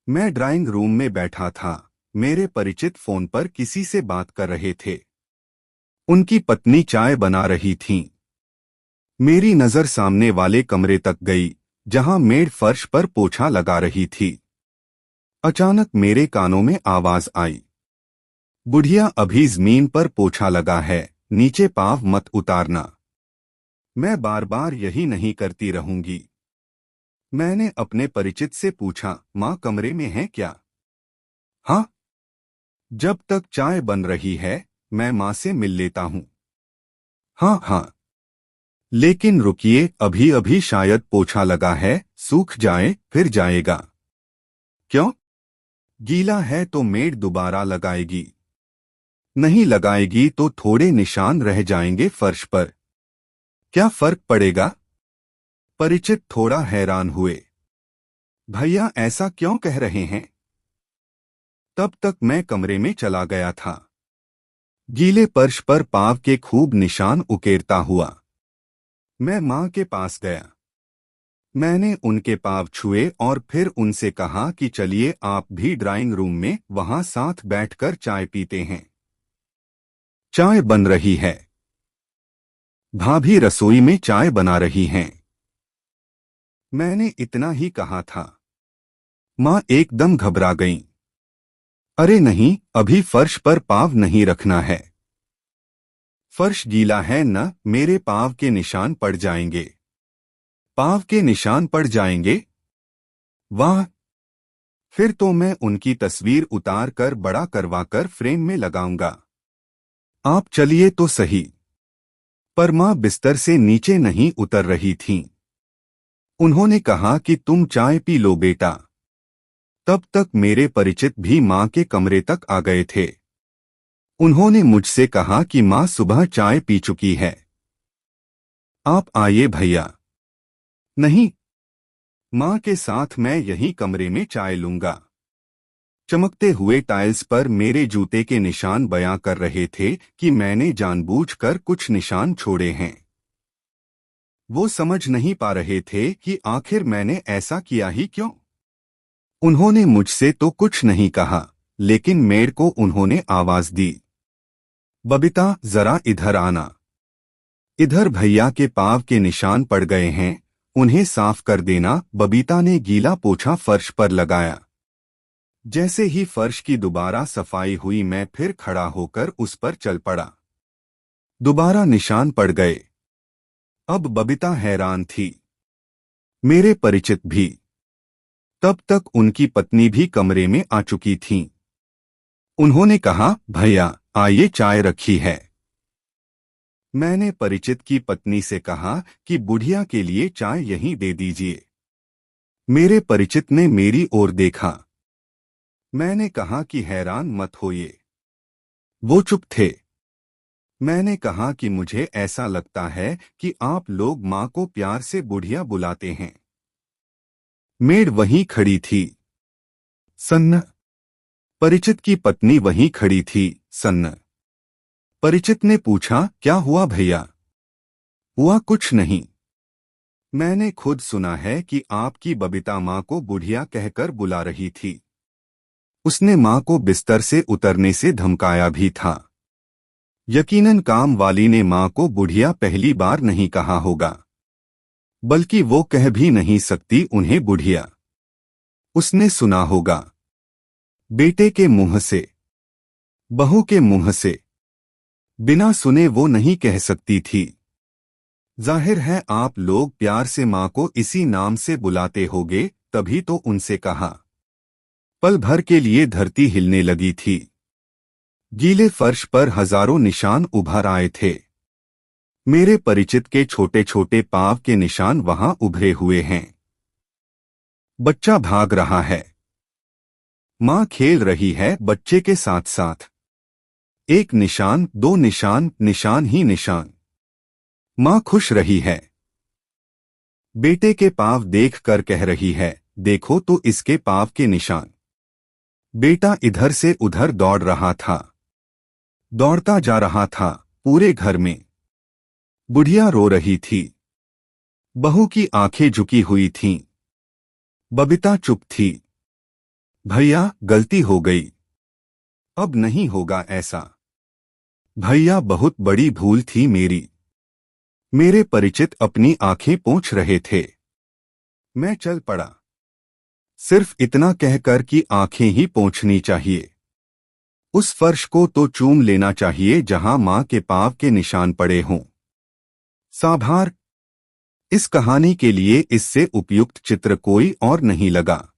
मैं drawing room में बैठा था। मेरे परिचित फोन पर किसी से बात कर रहे थे। उनकी पत्नी चाय बना रही थीं। मेरी नजर सामने वाले कमरे तक गई, जहां मेड फर्श पर पोछा लगा रही थी। अचानक मेरे कानों में आवाज आई, बुढ़िया अभी जमीन पर पोछा लगा है, नीचे पाँव मत उतारना। मैं बार बार यही नहीं करती रहूंगी। मैंने अपने परिचित से पूछा, माँ कमरे में है क्या? हाँ, जब तक चाय बन रही है मैं माँ से मिल लेता हूँ। हाँ हाँ, लेकिन रुकिए, अभी अभी शायद पोछा लगा है, सूख जाए फिर जाएगा। क्यों? गीला है तो मेड दोबारा लगाएगी। नहीं लगाएगी तो थोड़े निशान रह जाएंगे फर्श पर। क्या फर्क पड़ेगा? परिचित थोड़ा हैरान हुए। भैया ऐसा क्यों कह रहे हैं? तब तक मैं कमरे में चला गया था, गीले फर्श पर पाँव के खूब निशान उकेरता हुआ। मैं माँ के पास गया। मैंने उनके पाँव छुए और फिर उनसे कहा कि चलिए आप भी ड्राइंग रूम में वहां साथ बैठकर चाय पीते हैं। चाय बन रही है। भाभी रसोई में चाय बना रही हैं। मैंने इतना ही कहा था। माँ एकदम घबरा गईं। अरे नहीं, अभी फर्श पर पाँव नहीं रखना है। फर्श गीला है न, मेरे पाँव के निशान पड़ जाएंगे। पाँव के निशान पड़ जाएंगे? वाह! फिर तो मैं उनकी तस्वीर उतार कर बड़ा करवाकर फ्रेम में लगाऊंगा। आप चलिए तो सही। पर माँ बिस्तर से नीचे नहीं उतर रही थीं। उन्होंने कहा कि तुम चाय पी लो बेटा। तब तक मेरे परिचित भी माँ के कमरे तक आ गए थे। उन्होंने मुझसे कहा कि माँ सुबह चाय पी चुकी है। आप आइए भैया। नहीं, माँ के साथ मैं यहीं कमरे में चाय लूंगा। चमकते हुए टाइल्स पर मेरे जूते के निशान बयां कर रहे थे कि मैंने जानबूझकर कुछ निशान छोड़े हैं। वो समझ नहीं पा रहे थे कि आखिर मैंने ऐसा किया ही क्यों। उन्होंने मुझसे तो कुछ नहीं कहा, लेकिन मेड को उन्होंने आवाज दी, बबीता जरा इधर आना। इधर भैया के पाँव के निशान पड़ गए हैं, उन्हें साफ कर देना। बबीता ने गीला पोछा फर्श पर लगाया। जैसे ही फर्श की दोबारा सफाई हुई मैं फिर खड़ा होकर उस पर चल पड़ा। दोबारा निशान पड़ गए। अब बबीता हैरान थी, मेरे परिचित भी। तब तक उनकी पत्नी भी कमरे में आ चुकी थीं। उन्होंने कहा, भैया आइए चाय रखी है। मैंने परिचित की पत्नी से कहा कि बुढ़िया के लिए चाय यहीं दे दीजिए। मेरे परिचित ने मेरी ओर देखा। मैंने कहा कि हैरान मत होइए। वो चुप थे। मैंने कहा कि मुझे ऐसा लगता है कि आप लोग माँ को प्यार से बुढ़िया बुलाते हैं। मेड वहीं खड़ी थी, सन्न। परिचित की पत्नी वहीं खड़ी थी, सन्न। परिचित ने पूछा, क्या हुआ भैया? हुआ कुछ नहीं। मैंने खुद सुना है कि आपकी बबीता माँ को बुढ़िया कहकर बुला रही थी। उसने माँ को बिस्तर से उतरने से धमकाया भी था। यकीनन काम वाली ने माँ को बुढ़िया पहली बार नहीं कहा होगा, बल्कि वो कह भी नहीं सकती उन्हें बुढ़िया। उसने सुना होगा बेटे के मुंह से, बहू के मुंह से। बिना सुने वो नहीं कह सकती थी। जाहिर है आप लोग प्यार से माँ को इसी नाम से बुलाते होगे, तभी तो उनसे कहा। पल भर के लिए धरती हिलने लगी थी। गीले फर्श पर हजारों निशान उभर आए थे। मेरे परिचित के छोटे छोटे पाँव के निशान वहां उभरे हुए हैं। बच्चा भाग रहा है। माँ खेल रही है बच्चे के साथ साथ। एक निशान, दो निशान, निशान ही निशान। माँ खुश रही है। बेटे के पाँव देख कर कह रही है, देखो तो इसके पाँव के निशान। बेटा इधर से उधर दौड़ रहा था, दौड़ता जा रहा था पूरे घर में। बुढ़िया रो रही थी। बहू की आंखें झुकी हुई थीं। बबीता चुप थी। भैया, गलती हो गई, अब नहीं होगा ऐसा। भैया, बहुत बड़ी भूल थी मेरी। मेरे परिचित अपनी आंखें पोंछ रहे थे। मैं चल पड़ा, सिर्फ इतना कहकर कि आंखें ही पोंछनी चाहिए। उस फर्श को तो चूम लेना चाहिए जहां मां के पांव के निशान पड़े हों। साभार। इस कहानी के लिए इससे उपयुक्त चित्र कोई और नहीं लगा।